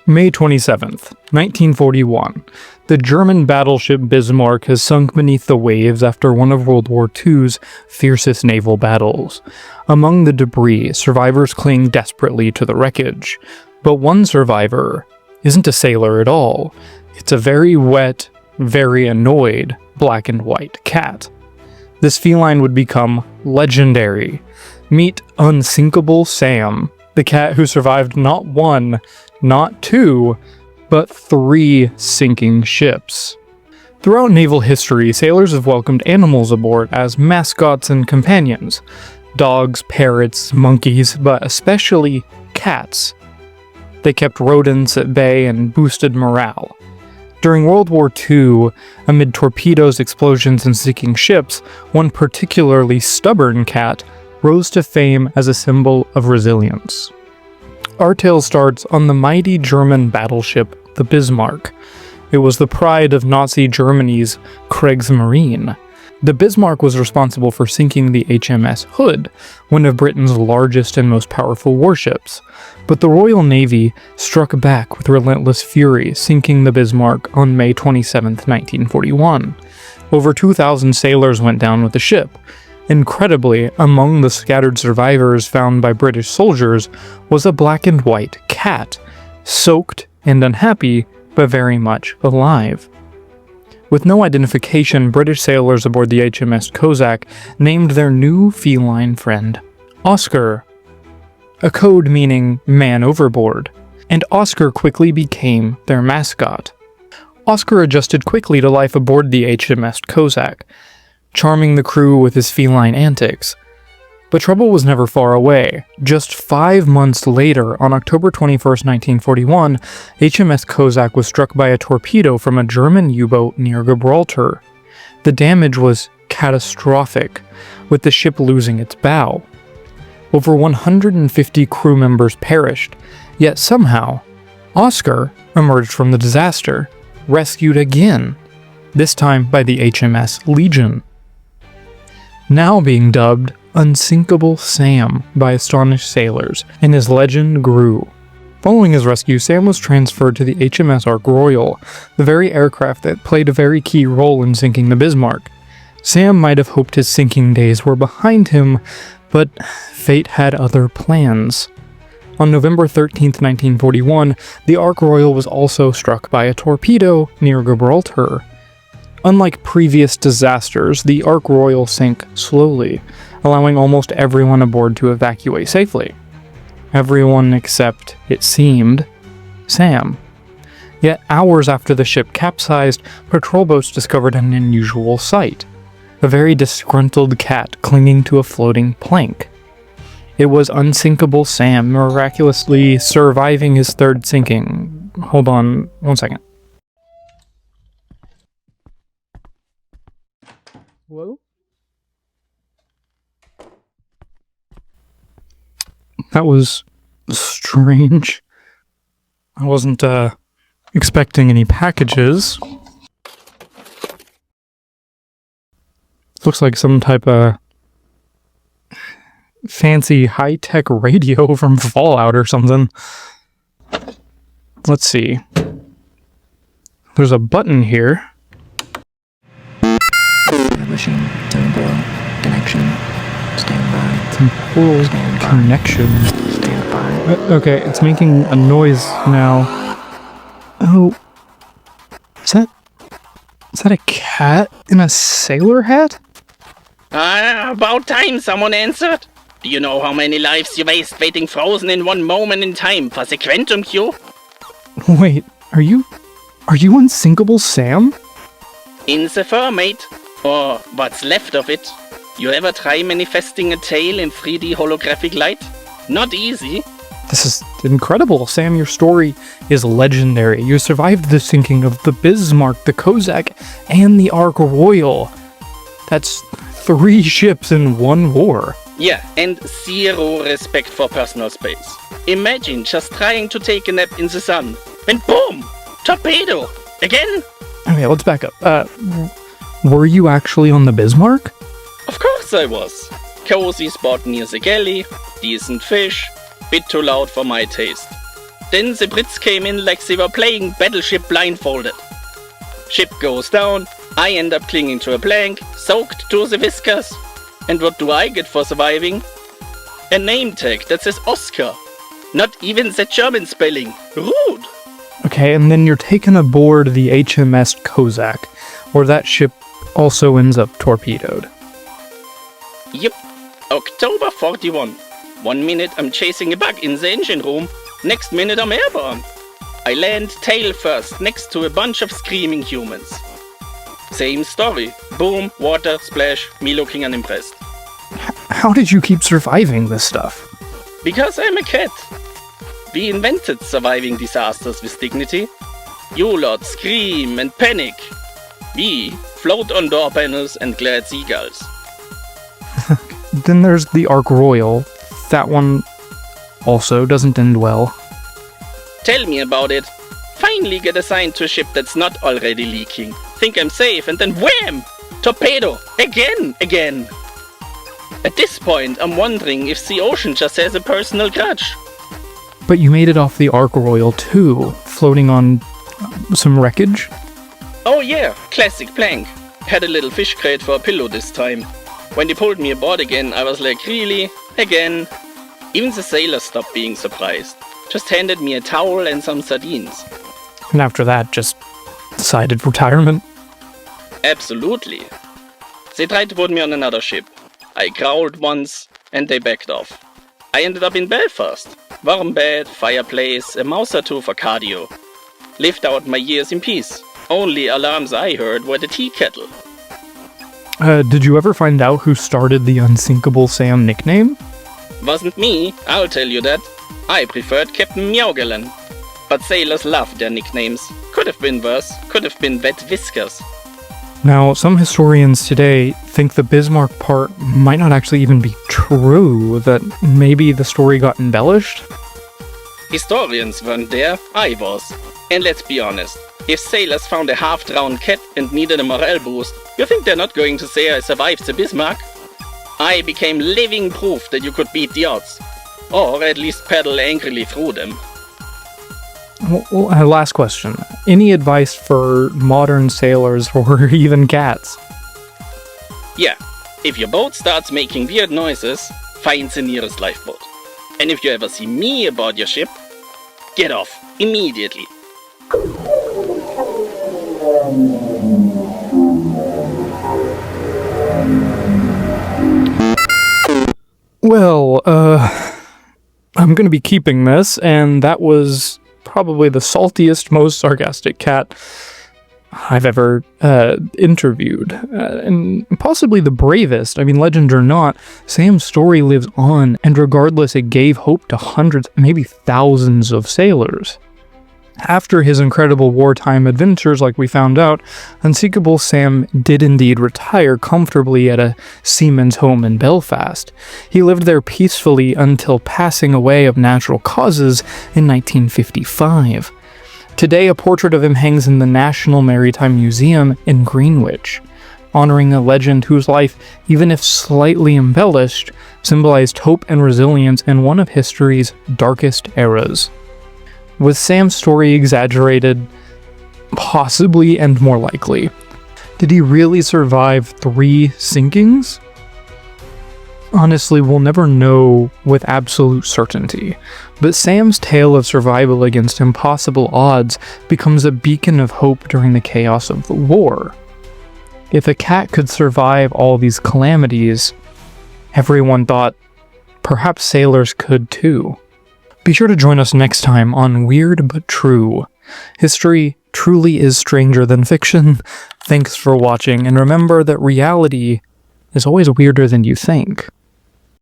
May 27th, 1941. The German battleship Bismarck has sunk beneath the waves after one of World War II's fiercest naval battles. Among the debris, survivors cling desperately to the wreckage. But one survivor isn't a sailor at all. It's a very wet, very annoyed, black and white cat. This feline would become legendary. Meet Unsinkable Sam, the cat who survived not one, not two, but 3 sinking ships. Throughout naval history, sailors have welcomed animals aboard as mascots and companions. Dogs, parrots, monkeys, but especially cats. They kept rodents at bay and boosted morale. During World War II, amid torpedoes, explosions, and sinking ships, one particularly stubborn cat rose to fame as a symbol of resilience. Our tale starts on the mighty German battleship, the Bismarck. It was the pride of Nazi Germany's Kriegsmarine. The Bismarck was responsible for sinking the HMS Hood, one of Britain's largest and most powerful warships. But the Royal Navy struck back with relentless fury, sinking the Bismarck on May 27, 1941. Over 2,000 sailors went down with the ship. Incredibly, among the scattered survivors found by British soldiers was a black and white cat, soaked and unhappy, but very much alive. With no identification, British sailors aboard the HMS Kozak named their new feline friend Oscar, a code meaning man overboard, and Oscar quickly became their mascot. Oscar adjusted quickly to life aboard the HMS Kozak, charming the crew with his feline antics. But trouble was never far away. Just 5 months later, on October 21, 1941, HMS Kozak was struck by a torpedo from a German U-boat near Gibraltar. The damage was catastrophic, with the ship losing its bow. Over 150 crew members perished, yet somehow, Oscar emerged from the disaster, rescued again, this time by the HMS Legion. Now being dubbed Unsinkable Sam by astonished sailors, and his legend grew. Following his rescue, Sam was transferred to the HMS Ark Royal, the very aircraft that played a very key role in sinking the Bismarck. Sam might have hoped his sinking days were behind him, but fate had other plans. On November 13, 1941, the Ark Royal was also struck by a torpedo near Gibraltar. Unlike previous disasters, the Ark Royal sank slowly, allowing almost everyone aboard to evacuate safely. Everyone except, it seemed, Sam. Yet hours after the ship capsized, patrol boats discovered an unusual sight. A very disgruntled cat clinging to a floating plank. It was Unsinkable Sam, miraculously surviving his 3rd sinking. Hold on 1 second. Hello? That was strange. I wasn't, expecting any packages. Looks like some type of fancy high-tech radio from Fallout or something. Let's see. There's a button here. Establishing temporal connection. Stand by. Temporal connection. Stand by. Okay, it's making a noise now. Oh. Is that a cat in a sailor hat? About time someone answered. Do you know how many lives you waste waiting frozen in one moment in time for the quantum queue? Wait, are you Unsinkable Sam? In the fur, mate. Or what's left of it. You ever try manifesting a tail in 3D holographic light? Not easy. This is incredible, Sam. Your story is legendary. You survived the sinking of the Bismarck, the Kozak, and the Ark Royal. That's 3 ships in one war. Yeah, and 0 respect for personal space. Imagine just trying to take a nap in the sun. And boom! Torpedo! Again? Okay, let's back up. Were you actually on the Bismarck? Of course I was. Cozy spot near the galley, decent fish, bit too loud for my taste. Then the Brits came in like they were playing Battleship blindfolded. Ship goes down, I end up clinging to a plank, soaked to the whiskers. And what do I get for surviving? A name tag that says Oscar. Not even the German spelling. Rude! Okay, and then you're taken aboard the HMS Kozak, where that ship also ends up torpedoed. Yep, October 41. 1 minute I'm chasing a bug in the engine room, next minute I'm airborne. I land tail first next to a bunch of screaming humans. Same story. Boom, water, splash, me looking unimpressed. How did you keep surviving this stuff? Because I'm a cat. We invented surviving disasters with dignity. You lot scream and panic. We float on door panels and glare at seagulls. Then there's the Ark Royal. That one also doesn't end well. Tell me about it. Finally get assigned to a ship that's not already leaking. Think I'm safe and then wham! Torpedo! Again! At this point, I'm wondering if the ocean just has a personal grudge. But you made it off the Ark Royal too, floating on some wreckage? Oh yeah, classic plank. Had a little fish crate for a pillow this time. When they pulled me aboard again, I was like, really? Again? Even the sailors stopped being surprised. Just handed me a towel and some sardines. And after that, just decided retirement? Absolutely. They tried to put me on another ship. I growled once, and they backed off. I ended up in Belfast. Warm bed, fireplace, a mouse or two for cardio. Lived out my years in peace. Only alarms I heard were the tea kettle. Did you ever find out who started the Unsinkable Sam nickname? Wasn't me, I'll tell you that. I preferred Captain Meowgalan. But sailors love their nicknames. Could have been worse, could have been Wet Whiskers. Now, some historians today think the Bismarck part might not actually even be true, that maybe the story got embellished. Historians weren't there, I was. And let's be honest, if sailors found a half-drowned cat and needed a morale boost, you think they're not going to say I survived the Bismarck? I became living proof that you could beat the odds. Or at least paddle angrily through them. Well, last question. Any advice for modern sailors or even cats? Yeah, if your boat starts making weird noises, find the nearest lifeboat. And if you ever see me aboard your ship, get off immediately. Well, I'm gonna be keeping this, and that was probably the saltiest, most sarcastic cat I've ever interviewed, and possibly the bravest. I mean, legend or not, Sam's story lives on, and regardless, it gave hope to hundreds, maybe thousands of sailors. After his incredible wartime adventures, like we found out, Unsinkable Sam did indeed retire comfortably at a seaman's home in Belfast. He lived there peacefully until passing away of natural causes in 1955. Today, a portrait of him hangs in the National Maritime Museum in Greenwich, honoring a legend whose life, even if slightly embellished, symbolized hope and resilience in one of history's darkest eras. Was Sam's story exaggerated? Possibly, and more likely. Did he really survive 3 sinkings? Honestly, we'll never know with absolute certainty, but Sam's tale of survival against impossible odds becomes a beacon of hope during the chaos of the war. If a cat could survive all these calamities, everyone thought perhaps sailors could too. Be sure to join us next time on Weird But True. History truly is stranger than fiction. Thanks for watching, and remember that reality is always weirder than you think.